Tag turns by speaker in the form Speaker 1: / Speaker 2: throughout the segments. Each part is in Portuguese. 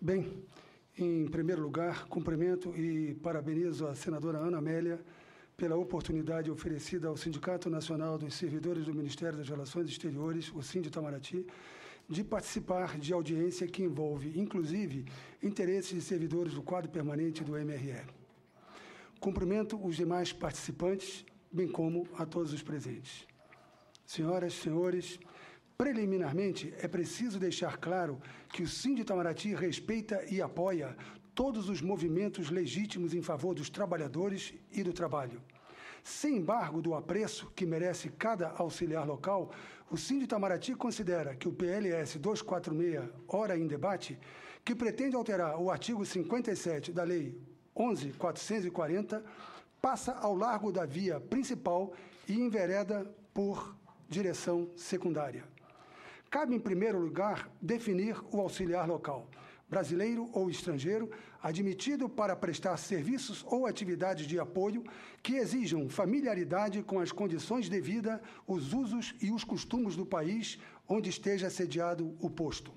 Speaker 1: Bem, em primeiro lugar, cumprimento e parabenizo a senadora Ana Amélia pela oportunidade oferecida ao Sindicato Nacional dos Servidores do Ministério das Relações Exteriores, o Sinditamaraty, de participar de audiência que envolve, inclusive, interesses de servidores do quadro permanente do MRE. Cumprimento os demais participantes, bem como a todos os presentes. Senhoras e senhores, preliminarmente, é preciso deixar claro que o Sinditamaraty respeita e apoia todos os movimentos legítimos em favor dos trabalhadores e do trabalho. Sem embargo do apreço que merece cada auxiliar local, o Sinditamaraty considera que o PLS 246, ora em debate, que pretende alterar o artigo 57 da Lei 11.440, passa ao largo da via principal e envereda por direção secundária. Cabe, em primeiro lugar, definir o auxiliar local, brasileiro ou estrangeiro, admitido para prestar serviços ou atividades de apoio que exijam familiaridade com as condições de vida, os usos e os costumes do país onde esteja sediado o posto.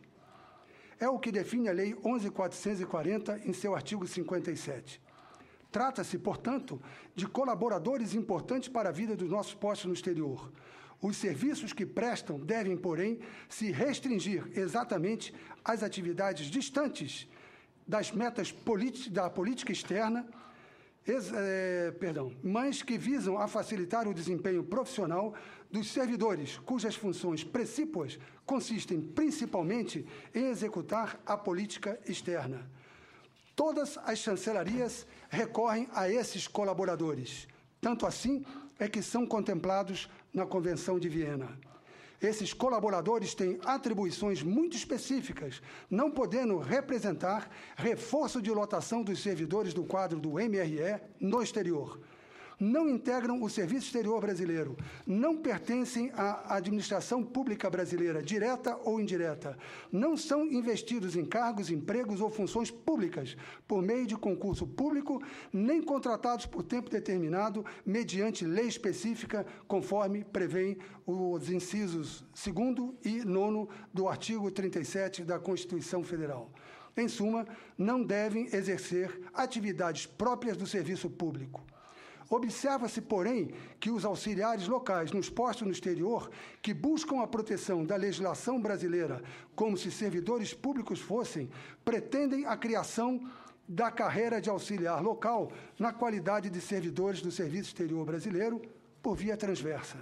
Speaker 1: É o que define a Lei 11.440 em seu artigo 57. Trata-se, portanto, de colaboradores importantes para a vida dos nossos postos no exterior. Os serviços que prestam devem, porém, se restringir exatamente às atividades distantes das metas da política externa, mas que visam a facilitar o desempenho profissional dos servidores, cujas funções precípuas consistem principalmente em executar a política externa. Todas as chancelarias recorrem a esses colaboradores. Tanto assim é que são contemplados na Convenção de Viena. Esses colaboradores têm atribuições muito específicas, não podendo representar reforço de lotação dos servidores do quadro do MRE no exterior. Não integram o Serviço Exterior Brasileiro, não pertencem à administração pública brasileira, direta ou indireta, não são investidos em cargos, empregos ou funções públicas por meio de concurso público, nem contratados por tempo determinado mediante lei específica, conforme prevêem os incisos 2º e 9º do artigo 37 da Constituição Federal. Em suma, não devem exercer atividades próprias do serviço público. Observa-se, porém, que os auxiliares locais nos postos no exterior, que buscam a proteção da legislação brasileira como se servidores públicos fossem, pretendem a criação da carreira de auxiliar local na qualidade de servidores do Serviço Exterior Brasileiro por via transversa.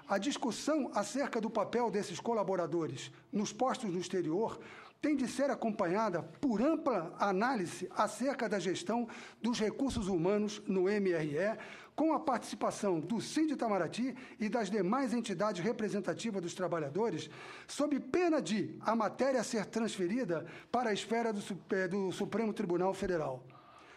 Speaker 1: A discussão acerca do papel desses colaboradores nos postos no exterior tem de ser acompanhada por ampla análise acerca da gestão dos recursos humanos no MRE, com a participação do Sinditamaraty e das demais entidades representativas dos trabalhadores, sob pena de a matéria ser transferida para a esfera do Supremo Tribunal Federal.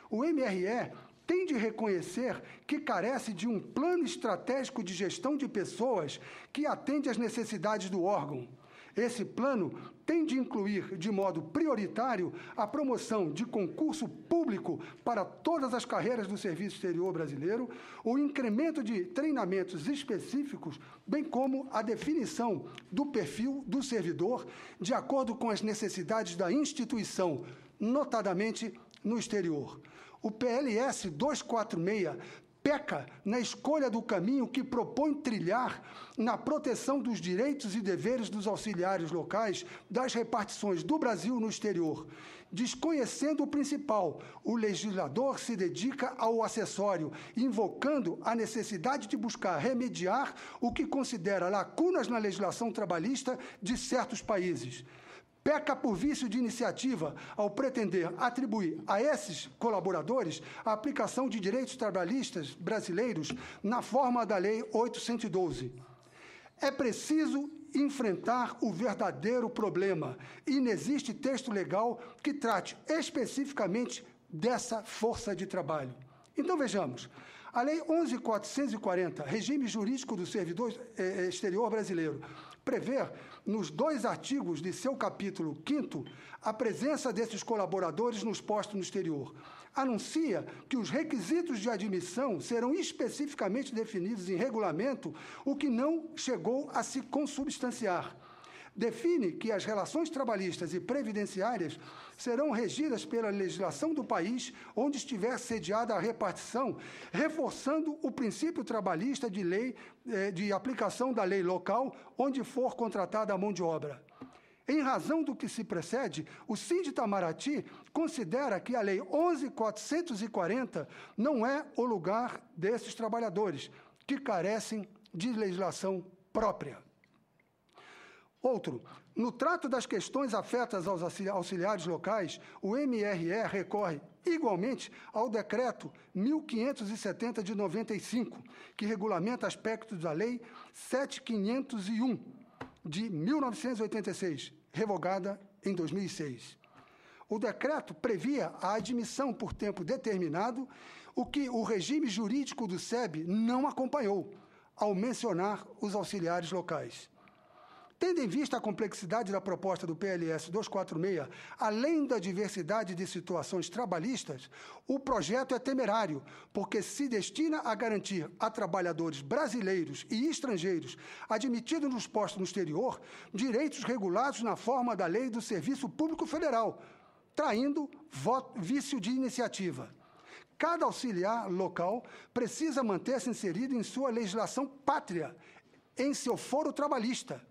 Speaker 1: O MRE tem de reconhecer que carece de um plano estratégico de gestão de pessoas que atende às necessidades do órgão. Esse plano tem de incluir, de modo prioritário, a promoção de concurso público para todas as carreiras do Serviço Exterior Brasileiro, o incremento de treinamentos específicos, bem como a definição do perfil do servidor de acordo com as necessidades da instituição, notadamente no exterior. O PLS 246 peca na escolha do caminho que propõe trilhar na proteção dos direitos e deveres dos auxiliares locais das repartições do Brasil no exterior. Desconhecendo o principal, o legislador se dedica ao acessório, invocando a necessidade de buscar remediar o que considera lacunas na legislação trabalhista de certos países. Peca por vício de iniciativa ao pretender atribuir a esses colaboradores a aplicação de direitos trabalhistas brasileiros na forma da Lei 8.112. É preciso enfrentar o verdadeiro problema. Inexiste texto legal que trate especificamente dessa força de trabalho. Então, vejamos. A Lei 11.440, Regime Jurídico do Servidor Exterior Brasileiro, prevê, nos 2 artigos de seu capítulo 5º, a presença desses colaboradores nos postos no exterior. Anuncia que os requisitos de admissão serão especificamente definidos em regulamento, o que não chegou a se consubstanciar. define que as relações trabalhistas e previdenciárias serão regidas pela legislação do país onde estiver sediada a repartição, reforçando o princípio trabalhista de lei, de aplicação da lei local onde for contratada a mão de obra. Em razão do que se precede, o Síndico Itamaraty considera que a Lei 11.440 não é o lugar desses trabalhadores, que carecem de legislação própria. Outro, no trato das questões afetas aos auxiliares locais, o MRE recorre igualmente ao Decreto 1570 de 95, que regulamenta aspectos da Lei 7.501 de 1986, revogada em 2006. O decreto previa a admissão por tempo determinado, o que o regime jurídico do SEB não acompanhou, ao mencionar os auxiliares locais. Tendo em vista a complexidade da proposta do PLS 246, além da diversidade de situações trabalhistas, o projeto é temerário, porque se destina a garantir a trabalhadores brasileiros e estrangeiros admitidos nos postos no exterior direitos regulados na forma da Lei do Serviço Público Federal, traindo vício de iniciativa. Cada auxiliar local precisa manter-se inserido em sua legislação pátria, em seu foro trabalhista.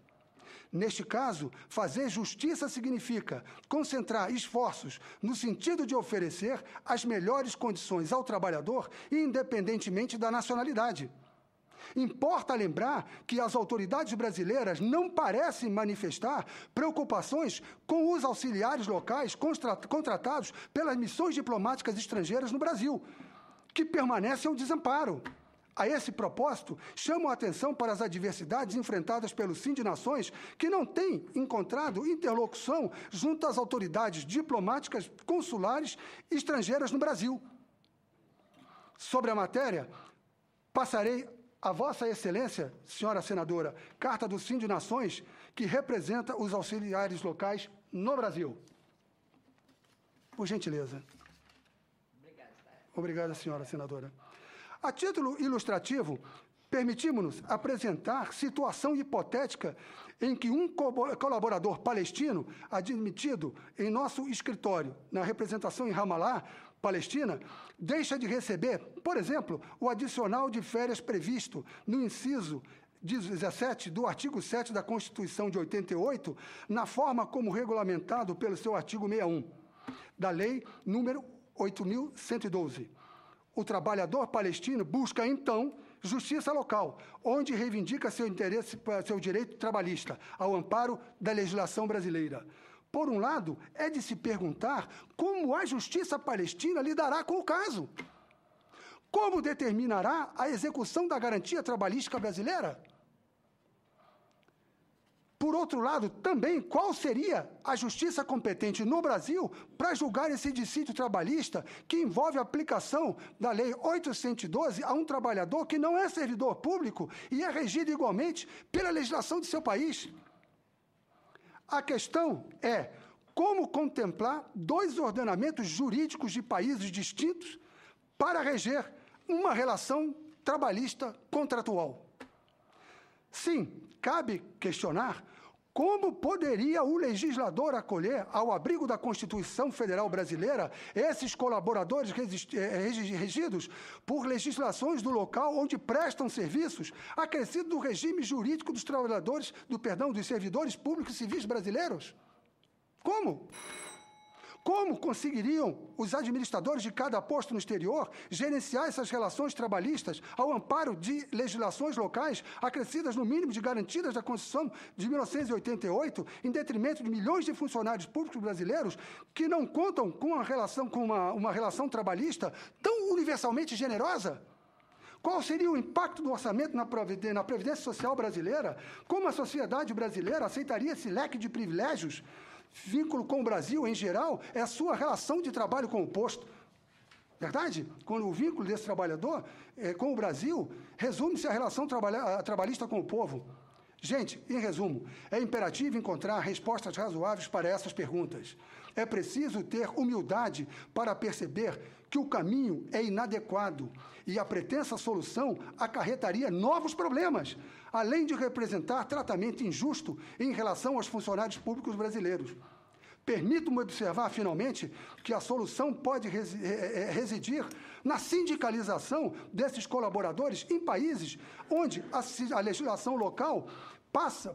Speaker 1: Neste caso, fazer justiça significa concentrar esforços no sentido de oferecer as melhores condições ao trabalhador, independentemente da nacionalidade. Importa lembrar que as autoridades brasileiras não parecem manifestar preocupações com os auxiliares locais contratados pelas missões diplomáticas estrangeiras no Brasil, que permanecem ao desamparo. A esse propósito, chamo a atenção para as adversidades enfrentadas pelo Sindinações, que não têm encontrado interlocução junto às autoridades diplomáticas consulares estrangeiras no Brasil. Sobre a matéria, passarei a Vossa Excelência, senhora senadora, carta do Sindinações, que representa os auxiliares locais no Brasil. Por gentileza. Obrigada, senhora senadora. A título ilustrativo, permitimos-nos apresentar situação hipotética em que um colaborador palestino admitido em nosso escritório na representação em Ramallah, Palestina, deixa de receber, por exemplo, o adicional de férias previsto no inciso 17 do artigo 7 da Constituição de 88, na forma como regulamentado pelo seu artigo 61, da Lei número 8.112. O trabalhador palestino busca, então, justiça local, onde reivindica seu direito trabalhista, ao amparo da legislação brasileira. Por um lado, é de se perguntar como a justiça palestina lidará com o caso. Como determinará a execução da garantia trabalhística brasileira? Por outro lado, também, qual seria a justiça competente no Brasil para julgar esse dissídio trabalhista que envolve a aplicação da Lei 812 a um trabalhador que não é servidor público e é regido igualmente pela legislação de seu país? A questão é como contemplar dois ordenamentos jurídicos de países distintos para reger uma relação trabalhista contratual. Sim, cabe questionar como poderia o legislador acolher, ao abrigo da Constituição Federal Brasileira, esses colaboradores regidos por legislações do local onde prestam serviços, acrescido do regime jurídico dos trabalhadores, dos servidores públicos e civis brasileiros? Como? Como conseguiriam os administradores de cada posto no exterior gerenciar essas relações trabalhistas ao amparo de legislações locais acrescidas no mínimo de garantidas da Constituição de 1988, em detrimento de milhões de funcionários públicos brasileiros que não contam com uma relação trabalhista tão universalmente generosa? Qual seria o impacto do orçamento na Previdência Social brasileira? Como a sociedade brasileira aceitaria esse leque de privilégios? Vínculo com o Brasil, em geral, é a sua relação de trabalho com o posto. Verdade? Quando o vínculo desse trabalhador com o Brasil resume-se à relação trabalhista com o povo. Gente, em resumo, é imperativo encontrar respostas razoáveis para essas perguntas. É preciso ter humildade para perceber que o caminho é inadequado e a pretensa solução acarretaria novos problemas, além de representar tratamento injusto em relação aos funcionários públicos brasileiros. Permito-me observar, finalmente, que a solução pode residir na sindicalização desses colaboradores em países onde a legislação local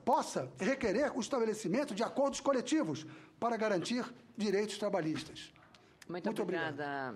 Speaker 1: possa requerer o estabelecimento de acordos coletivos para garantir direitos trabalhistas.
Speaker 2: Muito obrigada.